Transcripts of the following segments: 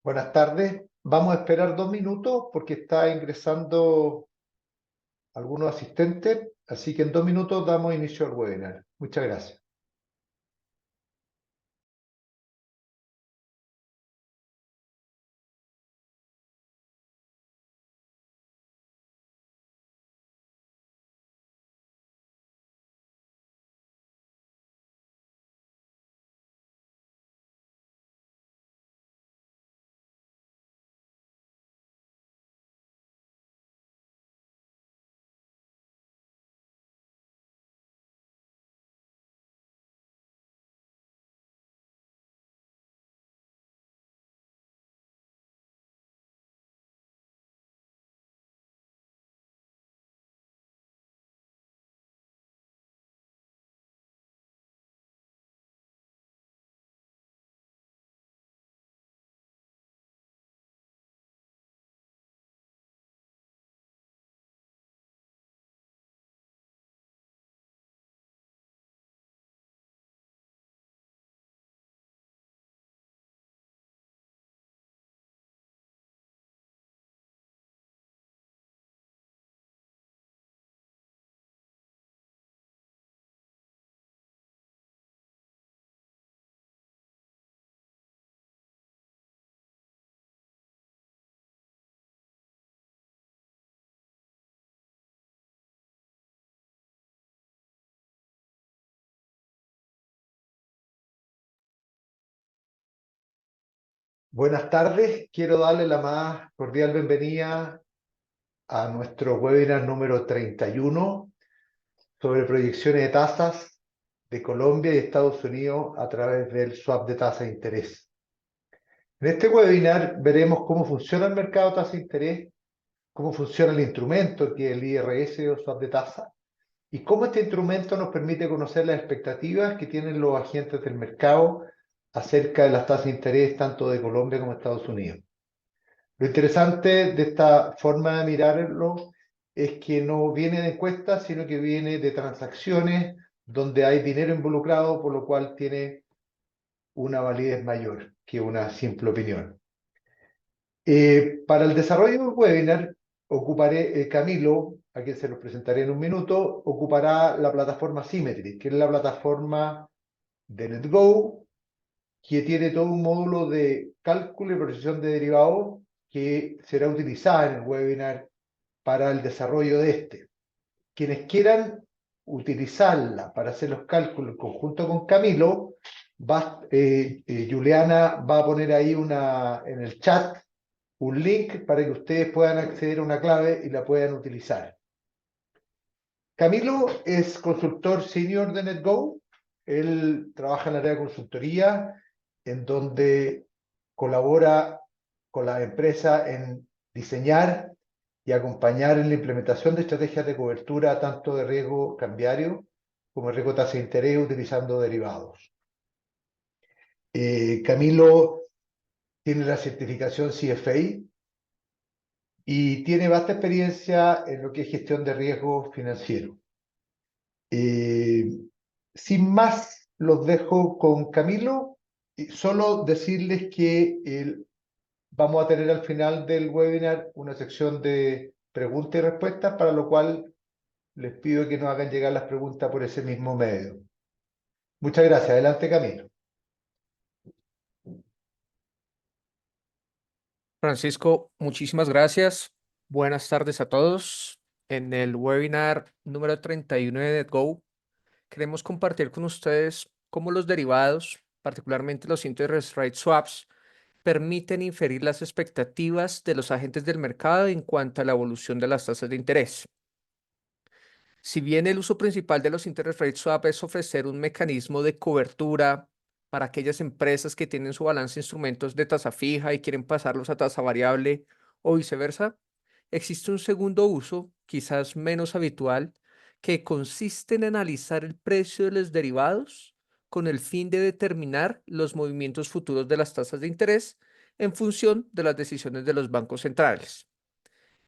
Buenas tardes. Vamos a esperar 2 minutos porque está ingresando algunos asistentes, así que en 2 minutos damos inicio al webinar. Muchas gracias. Buenas tardes. Quiero darle la más cordial bienvenida a nuestro webinar número 31 sobre proyecciones de tasas de Colombia y Estados Unidos a través del swap de tasa de interés. En este webinar veremos cómo funciona el mercado de tasa de interés, cómo funciona el instrumento que es el IRS o swap de tasa, y cómo este instrumento nos permite conocer las expectativas que tienen los agentes del mercado acerca de las tasas de interés tanto de Colombia como de Estados Unidos. Lo interesante de esta forma de mirarlo es que no viene de encuestas, sino que viene de transacciones donde hay dinero involucrado, por lo cual tiene una validez mayor que una simple opinión. Para el desarrollo del webinar, ocuparé, Camilo, a quien se los presentaré en un minuto, ocupará la plataforma Symmetry, que es la plataforma de NetGo, que tiene todo un módulo de cálculo y procesión de derivados que será utilizada en el webinar para el desarrollo de este. Quienes quieran utilizarla para hacer los cálculos en conjunto con Camilo, Juliana va a poner ahí en el chat un link para que ustedes puedan acceder a una clave y la puedan utilizar. Camilo es consultor senior de NetGo. Él trabaja en el área de consultoría, en donde colabora con la empresa en diseñar y acompañar en la implementación de estrategias de cobertura tanto de riesgo cambiario como de riesgo tasa de interés utilizando derivados. Camilo tiene la certificación CFA y tiene vasta experiencia en lo que es gestión de riesgo financiero. Sin más, los dejo con Camilo. Y solo decirles que vamos a tener al final del webinar una sección de preguntas y respuestas, para lo cual les pido que nos hagan llegar las preguntas por ese mismo medio. Muchas gracias. Adelante, Camilo. Francisco, muchísimas gracias. Buenas tardes a todos. En el webinar número 31 de NetGo, queremos compartir con ustedes cómo los derivados, particularmente los interest rate swaps, permiten inferir las expectativas de los agentes del mercado en cuanto a la evolución de las tasas de interés. Si bien el uso principal de los interest rate swap es ofrecer un mecanismo de cobertura para aquellas empresas que tienen su balance de instrumentos de tasa fija y quieren pasarlos a tasa variable o viceversa, existe un segundo uso, quizás menos habitual, que consiste en analizar el precio de los derivados con el fin de determinar los movimientos futuros de las tasas de interés en función de las decisiones de los bancos centrales.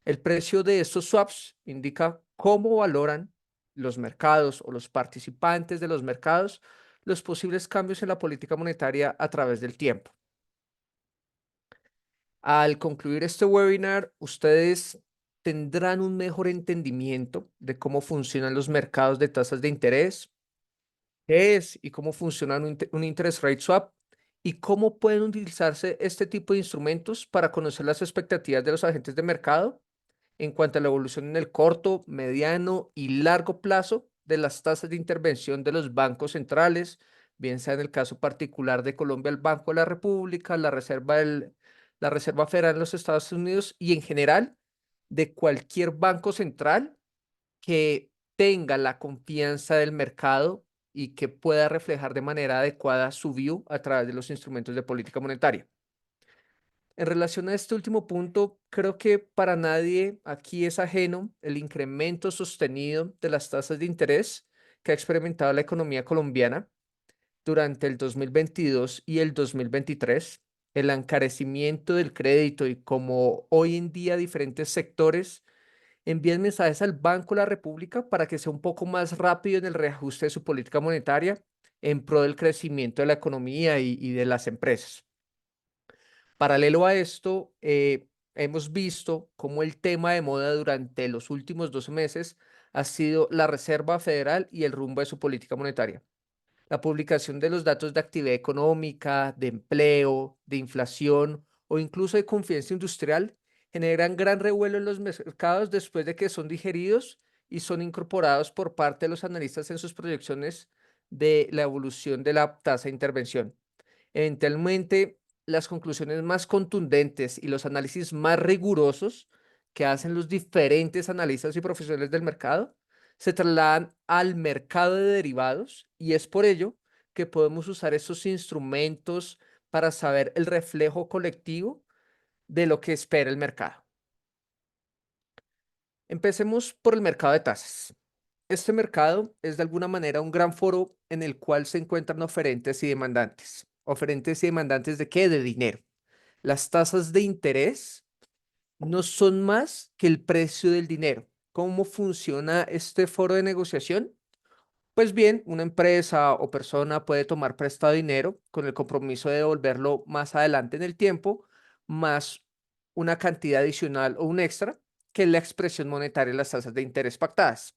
El precio de estos swaps indica cómo valoran los mercados o los participantes de los mercados los posibles cambios en la política monetaria a través del tiempo. Al concluir este webinar, ustedes tendrán un mejor entendimiento de cómo funcionan los mercados de tasas de interés, qué es y cómo funciona un interest rate swap y cómo pueden utilizarse este tipo de instrumentos para conocer las expectativas de los agentes de mercado en cuanto a la evolución en el corto, mediano y largo plazo de las tasas de intervención de los bancos centrales, bien sea en el caso particular de Colombia, el Banco de la República, la Reserva Federal de los Estados Unidos y en general de cualquier banco central que tenga la confianza del mercado y que pueda reflejar de manera adecuada su view a través de los instrumentos de política monetaria. En relación a este último punto, creo que para nadie aquí es ajeno el incremento sostenido de las tasas de interés que ha experimentado la economía colombiana durante el 2022 y el 2023, el encarecimiento del crédito y como hoy en día diferentes sectores envían mensajes al Banco de la República para que sea un poco más rápido en el reajuste de su política monetaria en pro del crecimiento de la economía y de las empresas. Paralelo a esto, hemos visto cómo el tema de moda durante los últimos 12 meses ha sido la Reserva Federal y el rumbo de su política monetaria. La publicación de los datos de actividad económica, de empleo, de inflación o incluso de confianza industrial generan gran revuelo en los mercados después de que son digeridos y son incorporados por parte de los analistas en sus proyecciones de la evolución de la tasa de intervención. Eventualmente, las conclusiones más contundentes y los análisis más rigurosos que hacen los diferentes analistas y profesionales del mercado se trasladan al mercado de derivados y es por ello que podemos usar esos instrumentos para saber el reflejo colectivo de lo que espera el mercado. Empecemos por el mercado de tasas. Este mercado es de alguna manera un gran foro en el cual se encuentran oferentes y demandantes. ¿Oferentes y demandantes de qué? De dinero. Las tasas de interés no son más que el precio del dinero. ¿Cómo funciona este foro de negociación? Pues bien, una empresa o persona puede tomar prestado dinero con el compromiso de devolverlo más adelante en el tiempo, más una cantidad adicional o un extra, que es la expresión monetaria de las tasas de interés pactadas.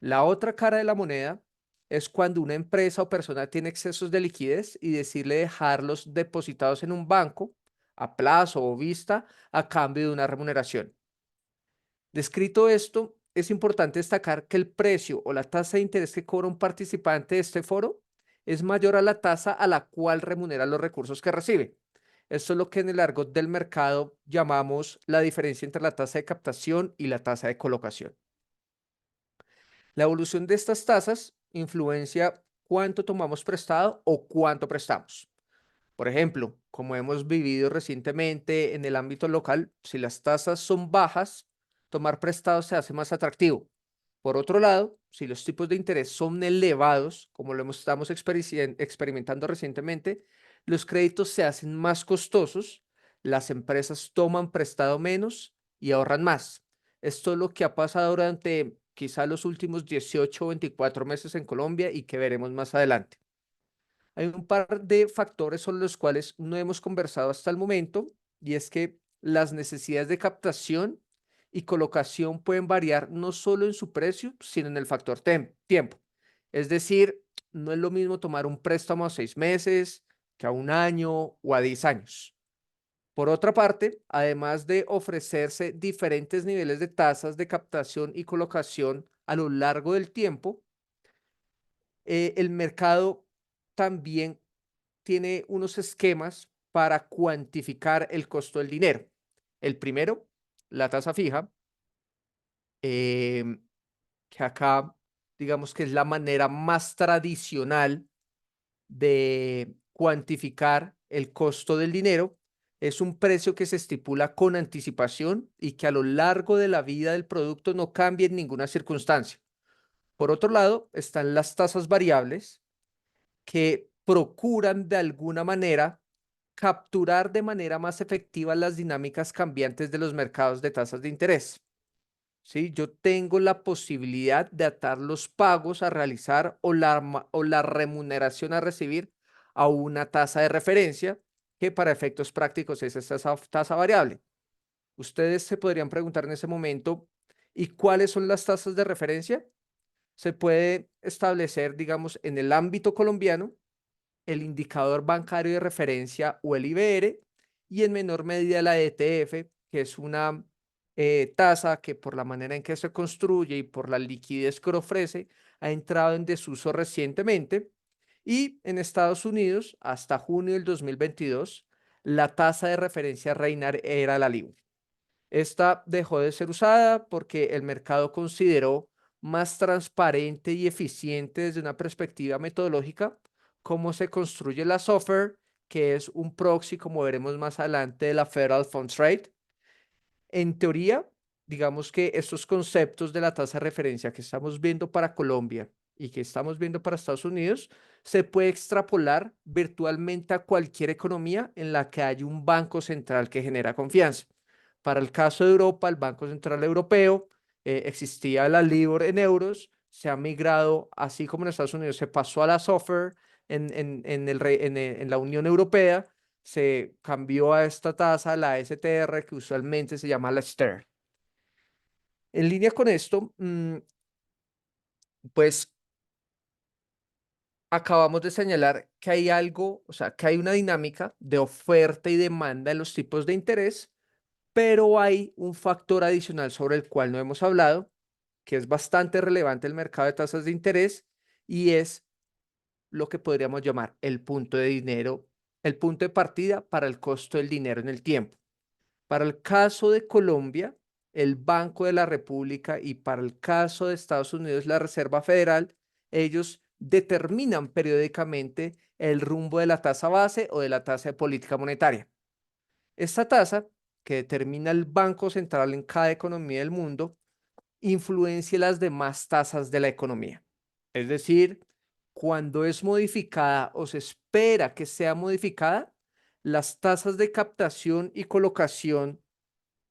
La otra cara de la moneda es cuando una empresa o persona tiene excesos de liquidez y decide dejarlos depositados en un banco a plazo o vista a cambio de una remuneración. Descrito esto, es importante destacar que el precio o la tasa de interés que cobra un participante de este foro es mayor a la tasa a la cual remunera los recursos que recibe. Esto es lo que en el argot del mercado llamamos la diferencia entre la tasa de captación y la tasa de colocación. La evolución de estas tasas influencia cuánto tomamos prestado o cuánto prestamos. Por ejemplo, como hemos vivido recientemente en el ámbito local, si las tasas son bajas, tomar prestado se hace más atractivo. Por otro lado, si los tipos de interés son elevados, como estamos experimentando recientemente, los créditos se hacen más costosos, las empresas toman prestado menos y ahorran más. Esto es lo que ha pasado durante quizá los últimos 18 o 24 meses en Colombia y que veremos más adelante. Hay un par de factores sobre los cuales no hemos conversado hasta el momento y es que las necesidades de captación y colocación pueden variar no solo en su precio, sino en el factor tiempo. Es decir, no es lo mismo tomar un préstamo a 6 meses que a un año o a 10 años. Por otra parte, además de ofrecerse diferentes niveles de tasas de captación y colocación a lo largo del tiempo, el mercado también tiene unos esquemas para cuantificar el costo del dinero. El primero, la tasa fija, em, que acá digamos que es la manera más tradicional de cuantificar el costo del dinero. Es un precio que se estipula con anticipación y que a lo largo de la vida del producto no cambia en ninguna circunstancia. Por otro lado, están las tasas variables que procuran de alguna manera capturar de manera más efectiva las dinámicas cambiantes de los mercados de tasas de interés. ¿Sí? Yo tengo la posibilidad de atar los pagos a realizar o la remuneración a recibir a una tasa de referencia que para efectos prácticos es esta tasa variable. Ustedes se podrían preguntar en ese momento, ¿y cuáles son las tasas de referencia? Se puede establecer, digamos, en el ámbito colombiano, el indicador bancario de referencia o el IBR, y en menor medida la ETF, que es una tasa que por la manera en que se construye y por la liquidez que ofrece, ha entrado en desuso recientemente. Y en Estados Unidos, hasta junio del 2022, la tasa de referencia reinar era la LIBOR. Esta dejó de ser usada porque el mercado consideró más transparente y eficiente desde una perspectiva metodológica cómo se construye la software, que es un proxy, como veremos más adelante, de la Federal Funds Rate. En teoría, digamos que estos conceptos de la tasa de referencia que estamos viendo para Colombia y que estamos viendo para Estados Unidos, se puede extrapolar virtualmente a cualquier economía en la que haya un banco central que genera confianza. Para el caso de Europa, el Banco Central Europeo, existía la LIBOR en euros, se ha migrado, así como en Estados Unidos se pasó a la SOFR en la Unión Europea, se cambió a esta tasa, la STR, que usualmente se llama la STER. En línea con esto, pues acabamos de señalar que hay algo, o sea, que hay una dinámica de oferta y demanda en los tipos de interés, pero hay un factor adicional sobre el cual no hemos hablado, que es bastante relevante en el mercado de tasas de interés, y es lo que podríamos llamar el punto de dinero, el punto de partida para el costo del dinero en el tiempo. Para el caso de Colombia, el Banco de la República, y para el caso de Estados Unidos, la Reserva Federal, ellos determinan periódicamente el rumbo de la tasa base o de la tasa de política monetaria. Esta tasa, que determina el Banco Central en cada economía del mundo, influencia las demás tasas de la economía. Es decir, cuando es modificada o se espera que sea modificada, las tasas de captación y colocación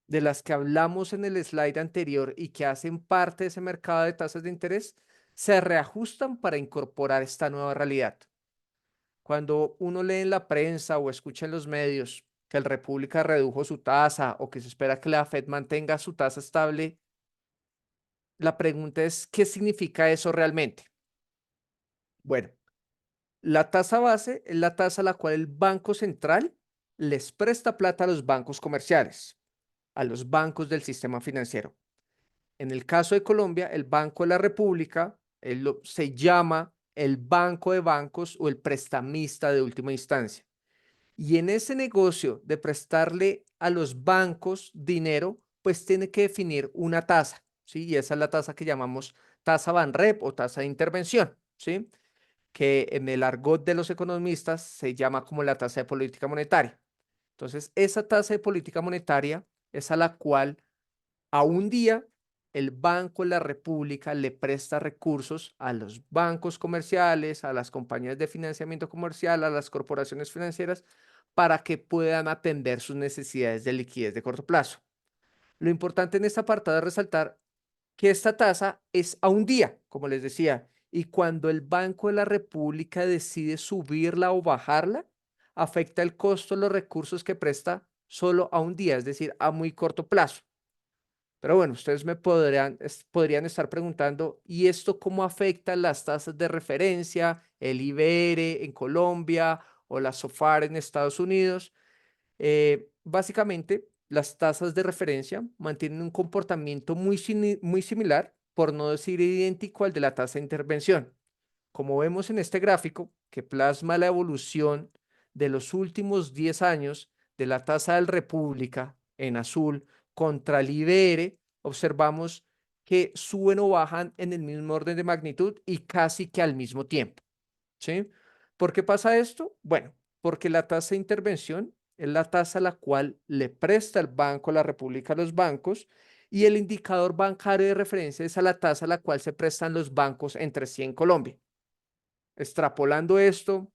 de las que hablamos en el slide anterior y que hacen parte de ese mercado de tasas de interés, se reajustan para incorporar esta nueva realidad. Cuando uno lee en la prensa o escucha en los medios que el República redujo su tasa o que se espera que la Fed mantenga su tasa estable, la pregunta es, ¿qué significa eso realmente? Bueno, la tasa base es la tasa a la cual el Banco Central les presta plata a los bancos comerciales, a los bancos del sistema financiero. En el caso de Colombia, el Banco de la República se llama el banco de bancos o el prestamista de última instancia. Y en ese negocio de prestarle a los bancos dinero, pues tiene que definir una tasa, ¿sí? Y esa es la tasa que llamamos tasa Banrep o tasa de intervención, ¿sí? Que en el argot de los economistas se llama como la tasa de política monetaria. Entonces, esa tasa de política monetaria es a la cual a un día el Banco de la República le presta recursos a los bancos comerciales, a las compañías de financiamiento comercial, a las corporaciones financieras, para que puedan atender sus necesidades de liquidez de corto plazo. Lo importante en esta apartado es resaltar que esta tasa es a un día, como les decía, y cuando el Banco de la República decide subirla o bajarla, afecta el costo de los recursos que presta solo a un día, es decir, a muy corto plazo. Pero bueno, ustedes me podrían estar preguntando, ¿y esto cómo afecta las tasas de referencia, el IBR en Colombia o la SOFR en Estados Unidos? Básicamente, las tasas de referencia mantienen un comportamiento muy similar, por no decir idéntico al de la tasa de intervención. Como vemos en este gráfico, que plasma la evolución de los últimos 10 años de la tasa del República en azul contra el IBR, observamos que suben o bajan en el mismo orden de magnitud y casi que al mismo tiempo. ¿Sí? ¿Por qué pasa esto? Bueno, porque la tasa de intervención es la tasa a la cual le presta el Banco de la República a los bancos, y el indicador bancario de referencia es a la tasa a la cual se prestan los bancos entre sí en Colombia. Extrapolando esto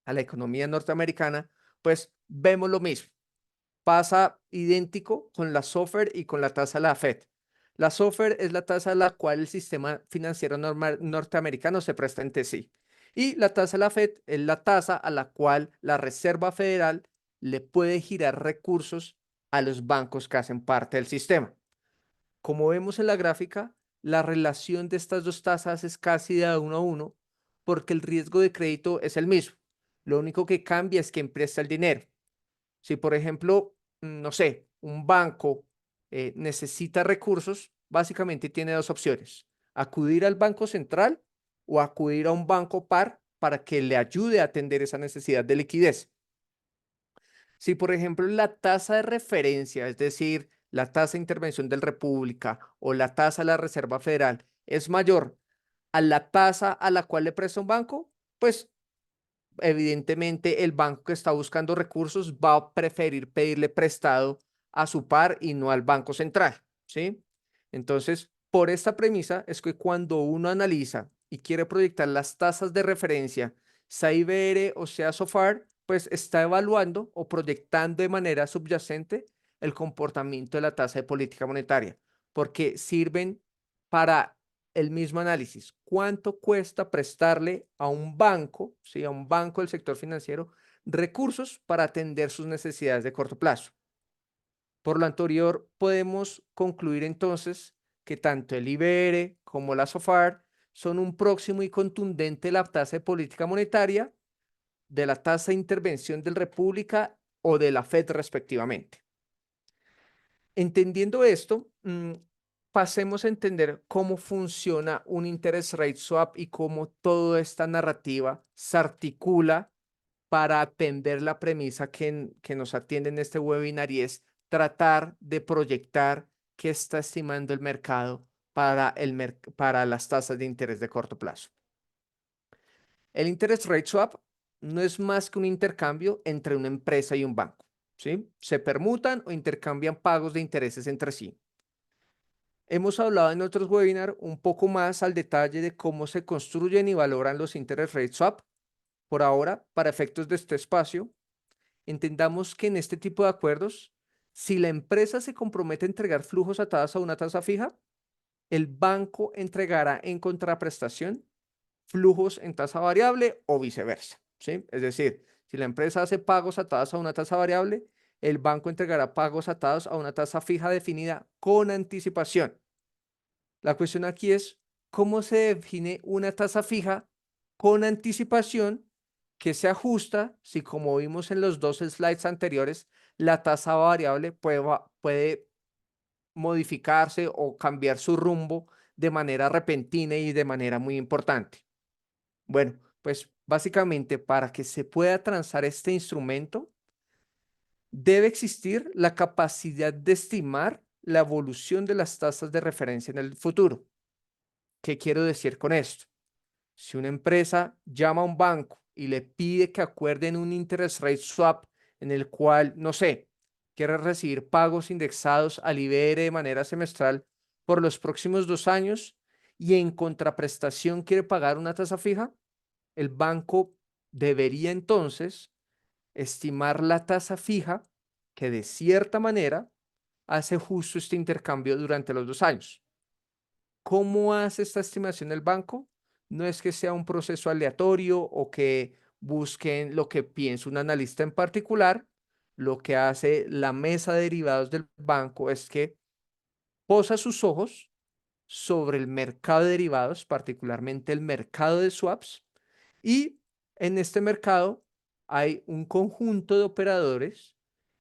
a la economía norteamericana, pues vemos lo mismo. Pasa idéntico con la SOFR y con la tasa de la Fed. La SOFR es la tasa a la cual el sistema financiero norteamericano se presta entre sí. Y la tasa de la Fed es la tasa a la cual la Reserva Federal le puede girar recursos a los bancos que hacen parte del sistema. Como vemos en la gráfica, la relación de estas dos tasas es casi de 1 a 1 porque el riesgo de crédito es el mismo. Lo único que cambia es quién presta el dinero. Si, por ejemplo, no sé, un banco necesita recursos, básicamente tiene dos opciones: acudir al Banco Central o acudir a un banco par para que le ayude a atender esa necesidad de liquidez. Si, por ejemplo, la tasa de referencia, es decir, la tasa de intervención del República o la tasa de la Reserva Federal es mayor a la tasa a la cual le presta un banco, pues evidentemente el banco que está buscando recursos va a preferir pedirle prestado a su par y no al Banco Central, ¿sí? Entonces, por esta premisa es que cuando uno analiza y quiere proyectar las tasas de referencia, sea IBR o sea SOFR, pues está evaluando o proyectando de manera subyacente el comportamiento de la tasa de política monetaria, porque sirven para el mismo análisis. ¿Cuánto cuesta prestarle a un banco, sí, a un banco del sector financiero, recursos para atender sus necesidades de corto plazo? Por lo anterior, podemos concluir entonces que tanto el IBR como la SOFR son un próximo y contundente de la tasa de política monetaria, de la tasa de intervención del República o de la Fed respectivamente. Entendiendo esto, pasemos a entender cómo funciona un interest rate swap y cómo toda esta narrativa se articula para atender la premisa que nos atiende en este webinar, y es tratar de proyectar qué está estimando el mercado para las tasas de interés de corto plazo. El interest rate swap no es más que un intercambio entre una empresa y un banco, ¿sí? Se permutan o intercambian pagos de intereses entre sí. Hemos hablado en otros webinars un poco más al detalle de cómo se construyen y valoran los interest rate swap. Por ahora, para efectos de este espacio, entendamos que en este tipo de acuerdos, si la empresa se compromete a entregar flujos atados a una tasa fija, el banco entregará en contraprestación flujos en tasa variable o viceversa, ¿sí? Es decir, si la empresa hace pagos atados a una tasa variable, el banco entregará pagos atados a una tasa fija definida con anticipación. La cuestión aquí es cómo se define una tasa fija con anticipación que se ajusta si, como vimos en los dos slides anteriores, la tasa variable puede modificarse o cambiar su rumbo de manera repentina y de manera muy importante. Bueno, pues básicamente para que se pueda transar este instrumento, debe existir la capacidad de estimar la evolución de las tasas de referencia en el futuro. ¿Qué quiero decir con esto? Si una empresa llama a un banco y le pide que acuerden un interest rate swap en el cual, no sé, quiere recibir pagos indexados al IBR de manera semestral por los próximos 2 años y en contraprestación quiere pagar una tasa fija, el banco debería entonces estimar la tasa fija que de cierta manera hace justo este intercambio durante los 2 años. ¿Cómo hace esta estimación el banco? No es que sea un proceso aleatorio o que busquen lo que piensa un analista en particular. Lo que hace la mesa de derivados del banco es que posa sus ojos sobre el mercado de derivados, particularmente el mercado de swaps, y en este mercado hay un conjunto de operadores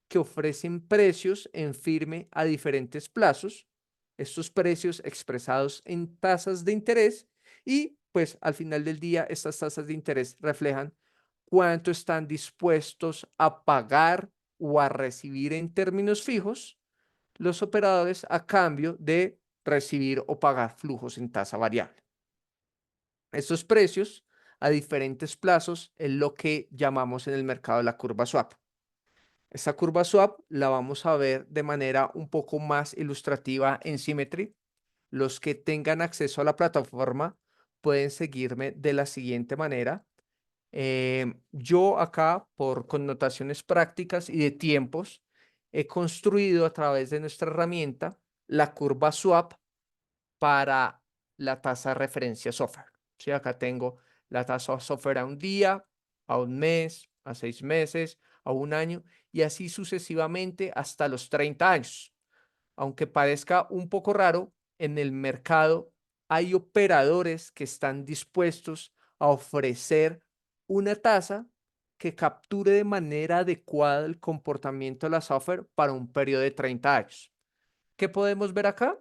que ofrecen precios en firme a diferentes plazos, estos precios expresados en tasas de interés, y pues al final del día estas tasas de interés reflejan cuánto están dispuestos a pagar o a recibir en términos fijos los operadores a cambio de recibir o pagar flujos en tasa variable. Estos precios a diferentes plazos es lo que llamamos en el mercado la curva swap. Esta curva swap la vamos a ver de manera un poco más ilustrativa en Symmetry. Los que tengan acceso a la plataforma pueden seguirme de la siguiente manera. Yo acá, por connotaciones prácticas y de tiempos, he construido a través de nuestra herramienta la curva swap para la tasa de referencia software. ¿Sí? Acá tengo la tasa software a un día, a un mes, a 6 meses, a un año y así sucesivamente hasta los 30 años. Aunque parezca un poco raro, en el mercado hay operadores que están dispuestos a ofrecer una tasa que capture de manera adecuada el comportamiento de la software para un periodo de 30 años. ¿Qué podemos ver acá?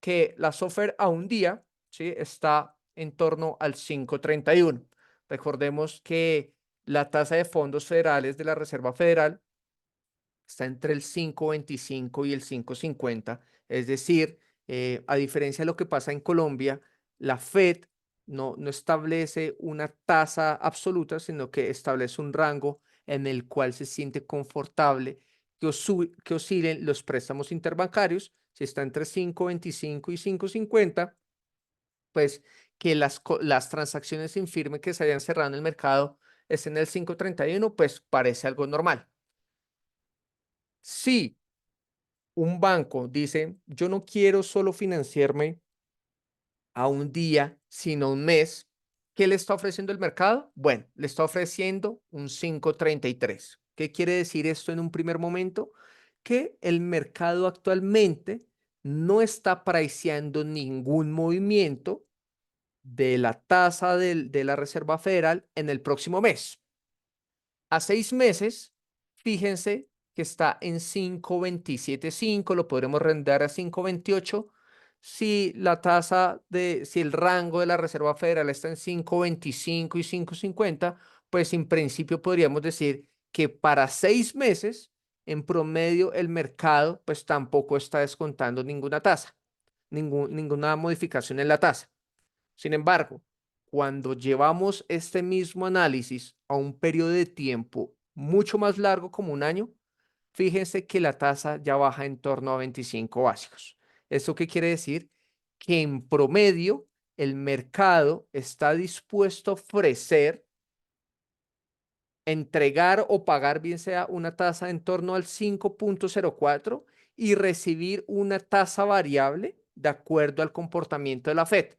Que la software a un día, ¿sí?, está en torno al 5,31. Recordemos que la tasa de fondos federales de la Reserva Federal está entre el 5,25 y el 5,50. Es decir, a diferencia de lo que pasa en Colombia, la Fed no establece una tasa absoluta, sino que establece un rango en el cual se siente confortable que oscilen los préstamos interbancarios. Si está entre 5,25 y 5,50, pues que las transacciones en firme que se hayan cerrado en el mercado estén en el 5,31, pues parece algo normal. Sí, un banco dice, yo no quiero solo financiarme a un día, sino un mes. ¿Qué le está ofreciendo el mercado? Bueno, le está ofreciendo un 5,33. ¿Qué quiere decir esto en un primer momento? Que el mercado actualmente no está priceando ningún movimiento de la tasa de la Reserva Federal en el próximo mes. A 6 meses, fíjense que está en 5,275, lo podremos render a 5,28. Si el rango de la Reserva Federal está en 5,25 y 5,50, pues en principio podríamos decir que para 6 meses, en promedio, el mercado pues tampoco está descontando ninguna tasa, ninguna modificación en la tasa. Sin embargo, cuando llevamos este mismo análisis a un periodo de tiempo mucho más largo, como un año, fíjense que la tasa ya baja en torno a 25 básicos. ¿Esto qué quiere decir? Que en promedio el mercado está dispuesto a ofrecer, entregar o pagar, bien sea una tasa en torno al 5,04 y recibir una tasa variable de acuerdo al comportamiento de la Fed.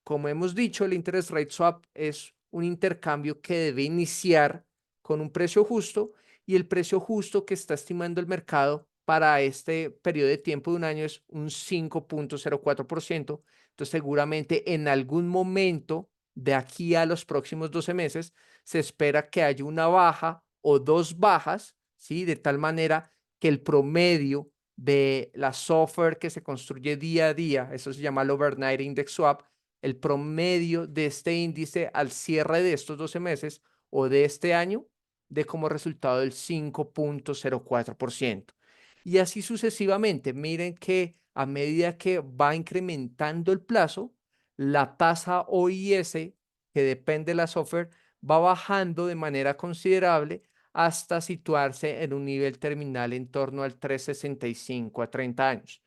Como hemos dicho, el interest rate swap es un intercambio que debe iniciar con un precio justo, y el precio justo que está estimando el mercado para este periodo de tiempo de un año es un 5,04%. Entonces, seguramente en algún momento de aquí a los próximos 12 meses se espera que haya una baja o dos bajas, ¿sí? De tal manera que el promedio de la software que se construye día a día, eso se llama el Overnight Index Swap, el promedio de este índice al cierre de estos 12 meses o de este año, de como resultado el 5,04%. Y así sucesivamente. Miren que a medida que va incrementando el plazo, la tasa OIS, que depende de la software, va bajando de manera considerable hasta situarse en un nivel terminal en torno al 3,65 a 30 años.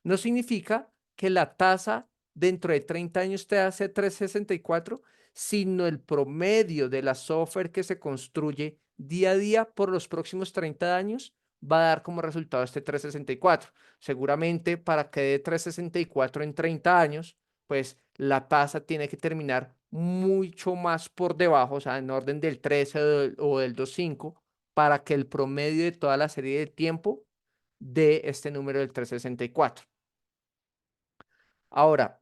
No significa que la tasa dentro de 30 años te hace 3,64, sino el promedio de la software que se construye día a día por los próximos 30 años va a dar como resultado este 3,64. Seguramente para que dé 3,64 en 30 años, pues la tasa tiene que terminar mucho más por debajo, o sea, en orden del 13 o del 2,5, para que el promedio de toda la serie de tiempo dé este número del 3,64. Ahora,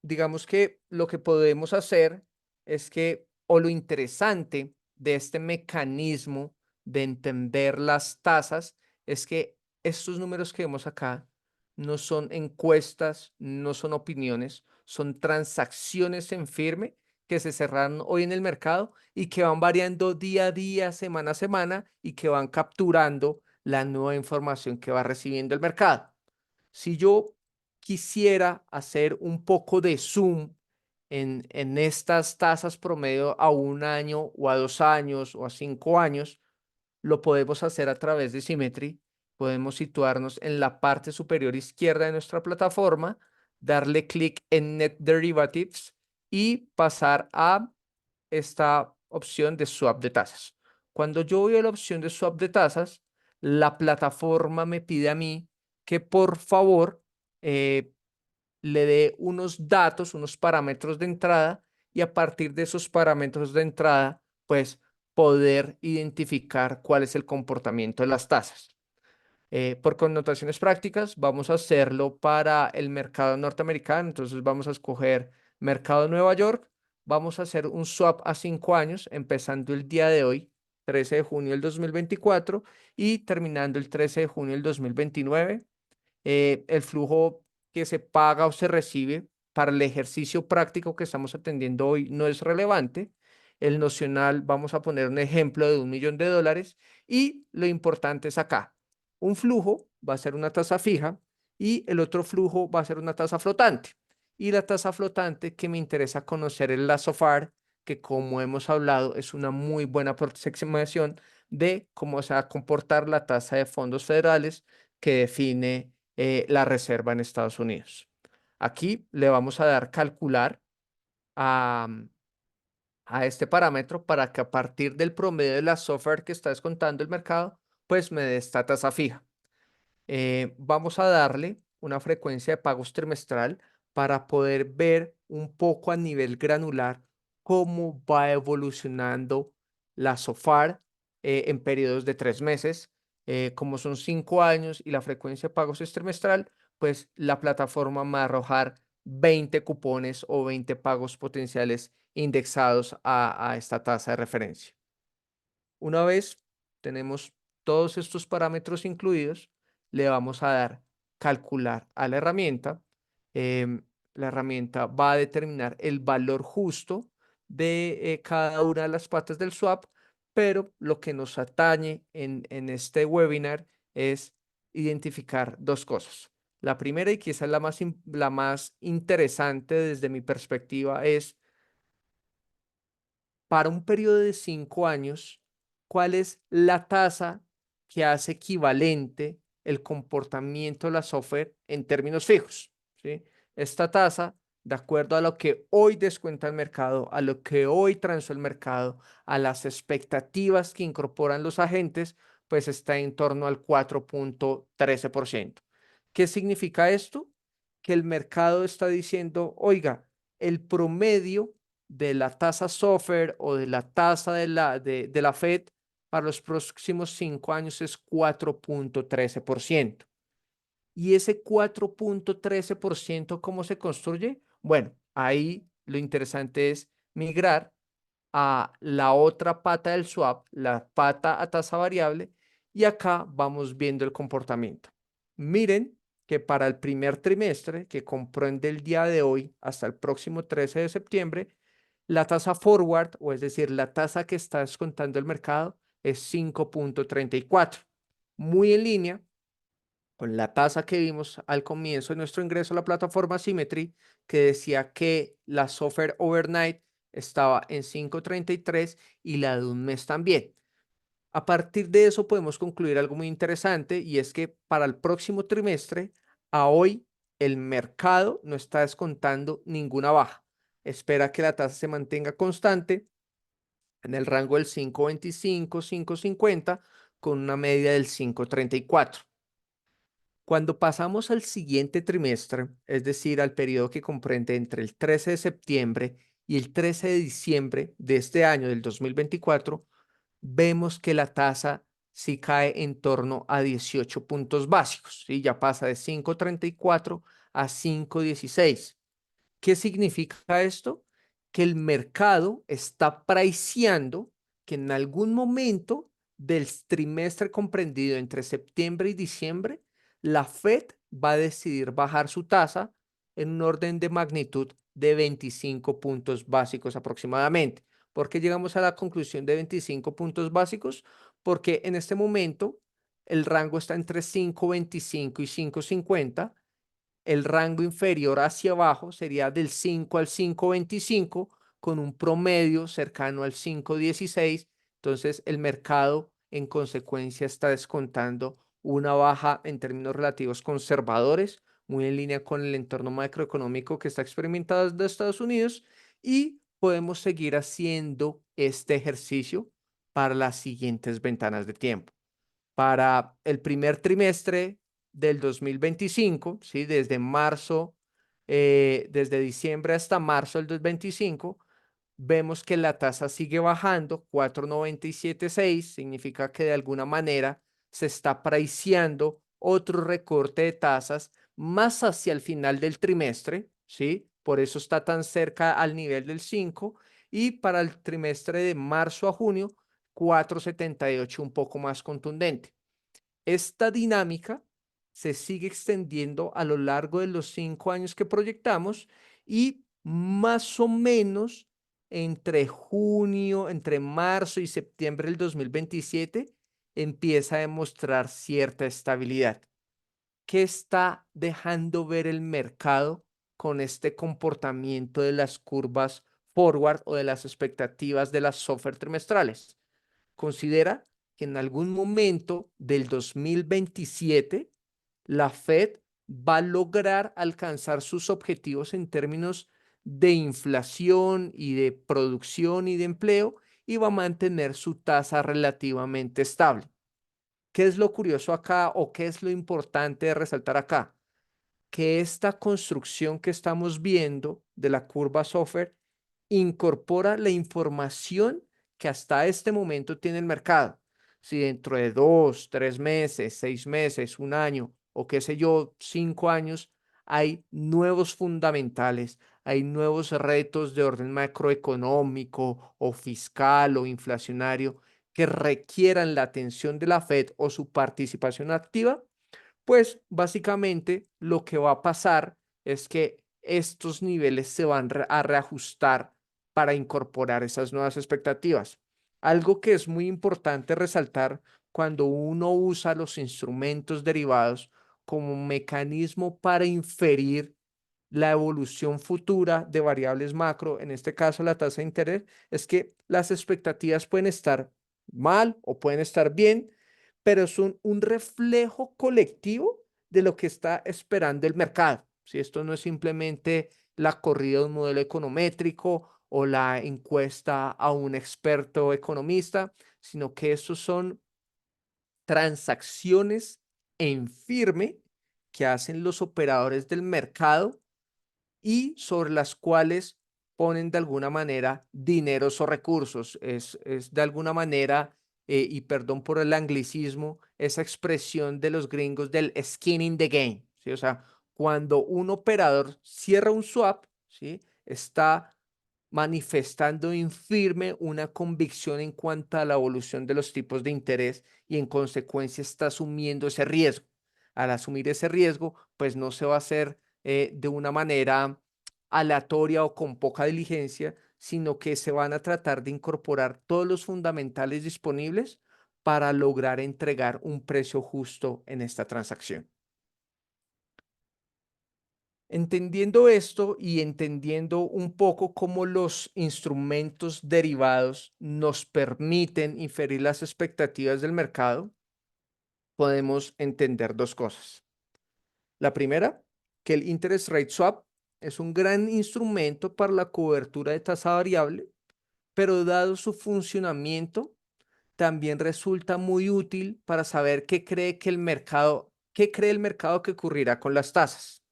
digamos que lo que podemos hacer es que, o lo interesante de este mecanismo de entender las tasas, es que estos números que vemos acá no son encuestas, no son opiniones, son transacciones en firme que se cerraron hoy en el mercado y que van variando día a día, semana a semana, y que van capturando la nueva información que va recibiendo el mercado. Si yo quisiera hacer un poco de zoom en estas tasas promedio a un año o a 2 años o a 5 años, lo podemos hacer a través de Symmetry. Podemos situarnos en la parte superior izquierda de nuestra plataforma, darle clic en Net Derivatives y pasar a esta opción de swap de tasas. Cuando yo voy a la opción de swap de tasas, la plataforma me pide a mí que por favor eh, le dé unos datos, unos parámetros de entrada, y a partir de esos parámetros de entrada, pues poder identificar cuál es el comportamiento de las tasas. Por connotaciones prácticas, vamos a hacerlo para el mercado norteamericano. Entonces vamos a escoger mercado Nueva York. Vamos a hacer un swap a 5 años, empezando el día de hoy, 13 de junio del 2024, y terminando el 13 de junio del 2029. El flujo que se paga o se recibe para el ejercicio práctico que estamos atendiendo hoy no es relevante. El nocional, vamos a poner un ejemplo de $1 millón, y lo importante es acá. Un flujo va a ser una tasa fija y el otro flujo va a ser una tasa flotante. Y la tasa flotante que me interesa conocer es la SOFR, que como hemos hablado es una muy buena aproximación de cómo se va a comportar la tasa de fondos federales que define la reserva en Estados Unidos. Aquí le vamos a dar calcular a, a este parámetro para que a partir del promedio de la software que está descontando el mercado, pues me dé esta tasa fija. Vamos a darle una frecuencia de pagos trimestral para poder ver un poco a nivel granular cómo va evolucionando la SOFAR en periodos de 3 meses. Como son 5 años y la frecuencia de pagos es trimestral, pues la plataforma me va a arrojar 20 cupones o 20 pagos potenciales indexados a esta tasa de referencia. Una vez tenemos todos estos parámetros incluidos, le vamos a dar calcular a la herramienta. La herramienta va a determinar el valor justo de cada una de las patas del swap, pero lo que nos atañe en este webinar es identificar dos cosas. La primera, y quizás la más interesante desde mi perspectiva, es para un periodo de 5 años, ¿cuál es la tasa que hace equivalente el comportamiento de la software en términos fijos? ¿Sí? Esta tasa, de acuerdo a lo que hoy descuenta el mercado, a lo que hoy transó el mercado, a las expectativas que incorporan los agentes, pues está en torno al 4.13%. ¿Qué significa esto? Que el mercado está diciendo, oiga, el promedio de la tasa SOFR o de la tasa de la Fed para los próximos 5 años es 4.13%. ¿Y ese 4.13% cómo se construye? Bueno, ahí lo interesante es migrar a la otra pata del swap, la pata a tasa variable, y acá vamos viendo el comportamiento. Miren que para el primer trimestre, que comprende el día de hoy hasta el próximo 13 de septiembre, la tasa forward, o es decir, la tasa que está descontando el mercado, es 5.34, muy en línea con la tasa que vimos al comienzo de nuestro ingreso a la plataforma Symmetry, que decía que la software overnight estaba en 5.33 y la de un mes también. A partir de eso podemos concluir algo muy interesante, y es que para el próximo trimestre, a hoy, el mercado no está descontando ninguna baja. Espera que la tasa se mantenga constante en el rango del 5.25, 5.50, con una media del 5.34. Cuando pasamos al siguiente trimestre, es decir, al periodo que comprende entre el 13 de septiembre y el 13 de diciembre de este año del 2024, vemos que la tasa sí cae en torno a 18 puntos básicos, ¿sí? Ya pasa de 5.34 a 5.16. ¿Qué significa esto? Que el mercado está priceando que en algún momento del trimestre comprendido entre septiembre y diciembre, la Fed va a decidir bajar su tasa en un orden de magnitud de 25 puntos básicos aproximadamente. ¿Por qué llegamos a la conclusión de 25 puntos básicos? Porque en este momento el rango está entre 5.25 y 5.50. El rango inferior hacia abajo sería del 5 al 5.25, con un promedio cercano al 5.16. Entonces, el mercado en consecuencia está descontando una baja en términos relativos conservadores, muy en línea con el entorno macroeconómico que está experimentado desde Estados Unidos, y podemos seguir haciendo este ejercicio para las siguientes ventanas de tiempo. Para el primer trimestre del 2025, ¿sí? Desde diciembre hasta marzo del 2025, vemos que la tasa sigue bajando, 4,97,6, significa que de alguna manera se está priceando otro recorte de tasas más hacia el final del trimestre, ¿sí? Por eso está tan cerca al nivel del 5 y para el trimestre de marzo a junio, 4,78, un poco más contundente. Esta dinámica se sigue extendiendo a lo largo de los 5 años que proyectamos y más o menos entre marzo y septiembre del 2027 empieza a demostrar cierta estabilidad. ¿Qué está dejando ver el mercado con este comportamiento de las curvas forward o de las expectativas de las software trimestrales? Considera que en algún momento del 2027 la Fed va a lograr alcanzar sus objetivos en términos de inflación y de producción y de empleo y va a mantener su tasa relativamente estable. ¿Qué es lo curioso acá o qué es lo importante de resaltar acá? Que esta construcción que estamos viendo de la curva software incorpora la información que hasta este momento tiene el mercado. Si dentro de 2, 3 meses, 6 meses, un año o qué sé yo, 5 años, hay nuevos fundamentales, hay nuevos retos de orden macroeconómico o fiscal o inflacionario que requieran la atención de la Fed o su participación activa, pues básicamente lo que va a pasar es que estos niveles se van a reajustar para incorporar esas nuevas expectativas. Algo que es muy importante resaltar cuando uno usa los instrumentos derivados como mecanismo para inferir la evolución futura de variables macro, en este caso la tasa de interés, es que las expectativas pueden estar mal o pueden estar bien, pero son un reflejo colectivo de lo que está esperando el mercado. Si esto no es simplemente la corrida de un modelo econométrico o la encuesta a un experto economista, sino que estos son transacciones en firme que hacen los operadores del mercado y sobre las cuales ponen de alguna manera dineros o recursos. Es de alguna manera, y perdón por el anglicismo, esa expresión de los gringos del skin in the game, ¿sí? O sea, cuando un operador cierra un swap, ¿sí? Está manifestando en firme una convicción en cuanto a la evolución de los tipos de interés y en consecuencia está asumiendo ese riesgo. Al asumir ese riesgo, pues no se va a hacer de una manera aleatoria o con poca diligencia, sino que se van a tratar de incorporar todos los fundamentales disponibles para lograr entregar un precio justo en esta transacción. Entendiendo esto y entendiendo un poco cómo los instrumentos derivados nos permiten inferir las expectativas del mercado, podemos entender dos cosas. La primera, que el interest rate swap es un gran instrumento para la cobertura de tasa variable, pero dado su funcionamiento, también resulta muy útil para saber qué cree el mercado que ocurrirá con las tasas.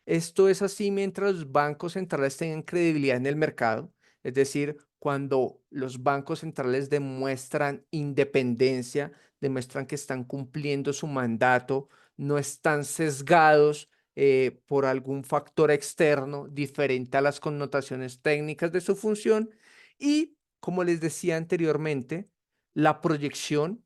Esto es así mientras los bancos centrales tengan credibilidad en el mercado, es decir, cuando los bancos centrales demuestran independencia, demuestran que están cumpliendo su mandato, no están sesgados por algún factor externo diferente a las connotaciones técnicas de su función y, como les decía anteriormente, la proyección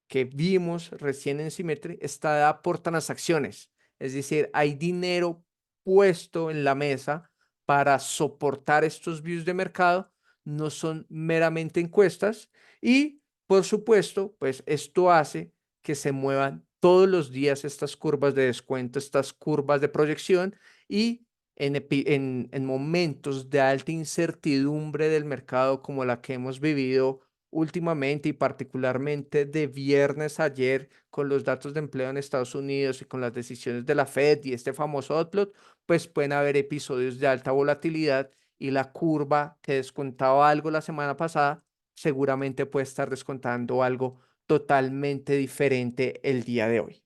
que vimos recién en Symmetry está dada por transacciones. Es decir, hay dinero puesto en la mesa para soportar estos views de mercado, no son meramente encuestas y, por supuesto, pues esto hace que se muevan todos los días estas curvas de descuento, estas curvas de proyección y en momentos de alta incertidumbre del mercado como la que hemos vivido últimamente y particularmente de viernes a ayer con los datos de empleo en Estados Unidos y con las decisiones de la Fed y este famoso dot plot, pues pueden haber episodios de alta volatilidad y la curva que descontaba algo la semana pasada seguramente puede estar descontando algo totalmente diferente el día de hoy.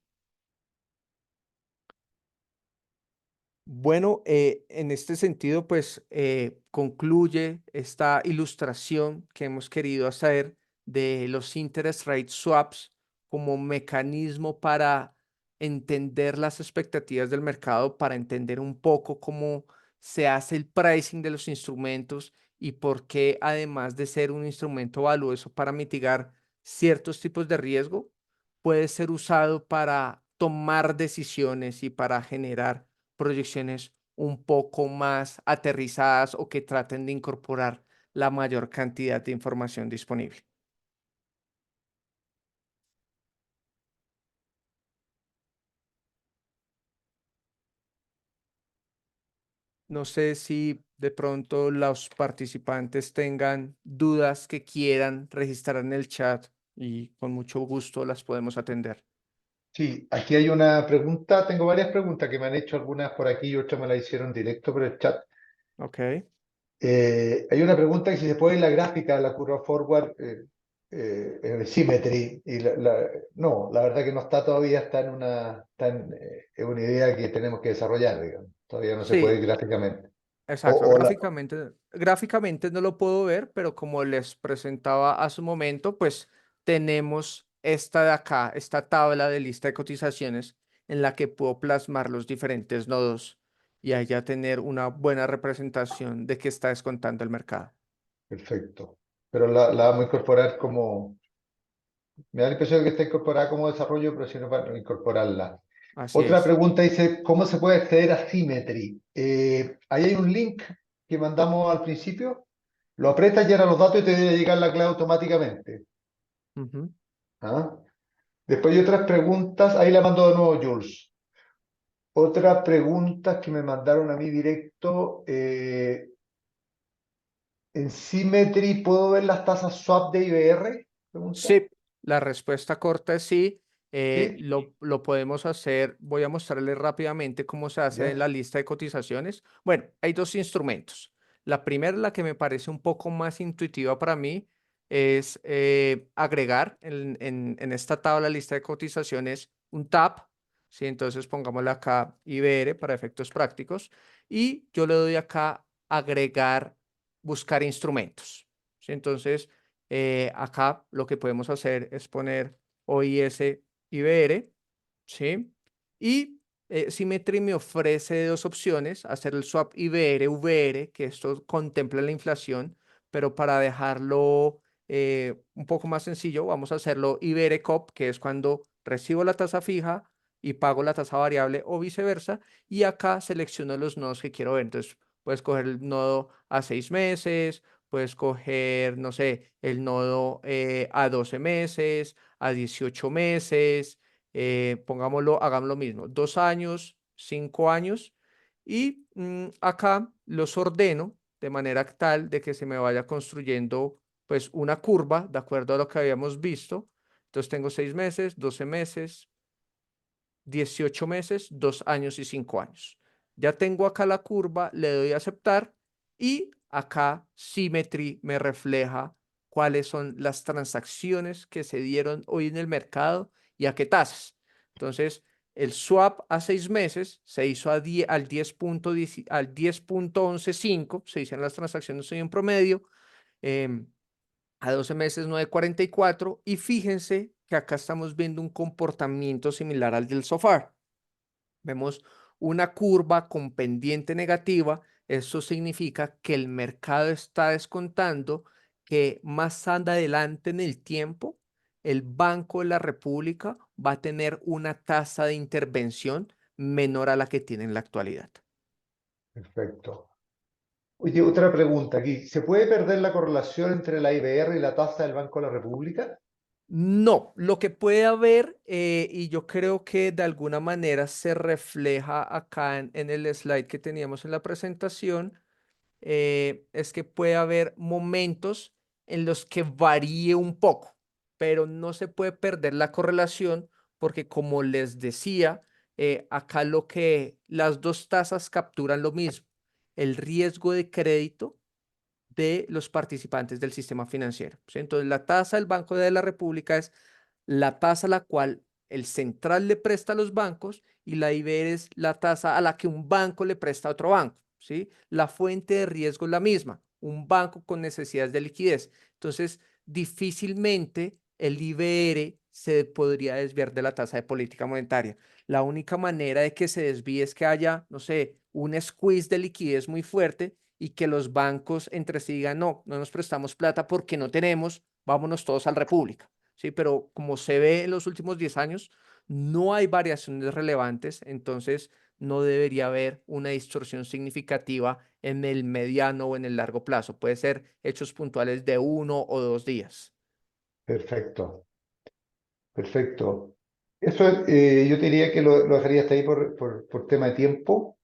Bueno, en este sentido, pues concluye esta ilustración que hemos querido hacer de los interest rate swaps como mecanismo para entender las expectativas del mercado, para entender un poco cómo se hace el pricing de los instrumentos y por qué, además de ser un instrumento valioso para mitigar ciertos tipos de riesgo, puede ser usado para tomar decisiones y para generar proyecciones un poco más aterrizadas o que traten de incorporar la mayor cantidad de información disponible. No sé si de pronto los participantes tengan dudas que quieran registrar en el chat y con mucho gusto las podemos atender. Sí, aquí hay una pregunta, tengo varias preguntas que me han hecho algunas por aquí y otras me las hicieron directo por el chat. Ok. Hay una pregunta que si se puede en la gráfica, la curva forward, en el symmetry, y no, la verdad que no está todavía, es una idea que tenemos que desarrollar, digamos. Todavía no se puede Sí, gráficamente. exacto. O la, Gráficamente no lo puedo ver, pero como les presentaba hace un momento, pues tenemos esta de acá, esta tabla de lista de cotizaciones en la que puedo plasmar los diferentes nodos y allá tener una buena representación de qué está descontando el mercado. perfecto. Pero la vamos a incorporar como, me da la impresión de que está incorporada como desarrollo, pero si no, para incorporarla. Así Otra es. pregunta dice, ¿cómo se puede acceder a Symmetry? Ahí hay un link que mandamos al principio, lo aprietas, llenas los datos y te debe llegar la clave automáticamente. Ujú. ¿Ah? Después hay otras preguntas, ahí la mando de nuevo Jules. Otra pregunta que me mandaron a mí directo, ¿en Symmetry puedo ver las tasas swap de IBR? Pregunta. Sí, la respuesta corta es sí. ¿Sí? Lo podemos hacer. Voy a mostrarles rápidamente cómo se hace en ¿Ya? la lista de cotizaciones. Bueno, hay dos instrumentos. La primera, la que me parece un poco más intuitiva para mí, es agregar en esta tabla lista de cotizaciones un tab. ¿Sí? Entonces pongámosle acá IBR para efectos prácticos y yo le doy acá agregar, buscar instrumentos. ¿Sí? Entonces acá lo que podemos hacer es poner OIS IBR, ¿sí? Y Symmetry me ofrece dos opciones, hacer el swap IBR-VR, que esto contempla la inflación, pero para dejarlo un poco más sencillo, vamos a hacerlo IBR-COP, que es cuando recibo la tasa fija y pago la tasa variable o viceversa, y acá selecciono los nodos que quiero ver. Entonces, puedes coger el nodo a 6 meses, puedes coger, no sé, el nodo a 12 meses, a 18 meses, pongámoslo, hagamos lo mismo, 2 años, 5 años, y acá los ordeno de manera tal de que se me vaya construyendo pues una curva de acuerdo a lo que habíamos visto. Entonces tengo 6 meses, 12 meses, 18 meses, 2 años y 5 años. Ya tengo acá la curva, le doy a aceptar y acá Symmetry me refleja cuáles son las transacciones que se dieron hoy en el mercado y a qué tasas. Entonces, el swap a 6 meses se hizo al 10.115, se hicieron las transacciones hoy en promedio. em, a 12 meses 9.44 y fíjense que acá estamos viendo un comportamiento similar al del SOFR. Vemos una curva con pendiente negativa. Eso significa que el mercado está descontando que más adelante en el tiempo, el Banco de la República va a tener una tasa de intervención menor a la que tiene en la actualidad. Perfecto. Oye, otra pregunta aquí. ¿Se puede perder la correlación entre la IBR y la tasa del Banco de la República? No, lo que puede haber, y yo creo que de alguna manera se refleja acá en el slide que teníamos en la presentación, es que puede haber momentos en los que varíe un poco, pero no se puede perder la correlación porque como les decía, acá lo que las dos tasas capturan lo mismo, el riesgo de crédito de los participantes del sistema financiero. ¿Sí? Entonces, la tasa del Banco de la República es la tasa a la cual el central le presta a los bancos y la IBR es la tasa a la que un banco le presta a otro banco, ¿sí? La fuente de riesgo es la misma, un banco con necesidades de liquidez. Entonces, difícilmente el IBR se podría desviar de la tasa de política monetaria. La única manera de que se desvíe es que haya, no sé, un squeeze de liquidez muy fuerte y que los bancos entre sí digan, no, no nos prestamos plata porque no tenemos, vámonos todos al República. Sí, pero como se ve en los últimos 10 años, no hay variaciones relevantes, entonces no debería haber una distorsión significativa en el mediano o en el largo plazo. Puede ser hechos puntuales de 1 o 2 días. Perfecto, perfecto. Eso yo te diría que lo dejaría hasta ahí por tema de tiempo,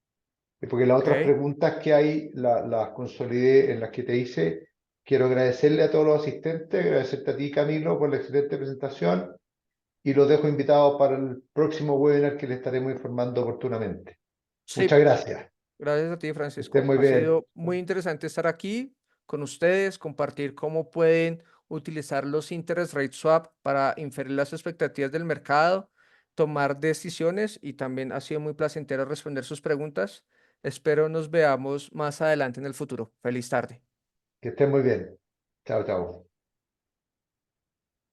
porque las otras ¿Ok? preguntas que hay las consolidé en las que te hice. Quiero agradecerle a todos los asistentes, agradecerte a ti, Camilo, por la excelente presentación y los dejo invitados para el próximo webinar que les estaremos informando oportunamente. Muchas Sí, gracias. gracias a ti, Que estén Francisco. muy Ha bien. sido muy interesante estar aquí con ustedes, compartir cómo pueden utilizar los interest rate swap para inferir las expectativas del mercado, tomar decisiones y también ha sido muy placentero responder sus preguntas. Espero nos veamos más adelante en el futuro. Feliz tarde. Que estén muy bien. Chao, chao.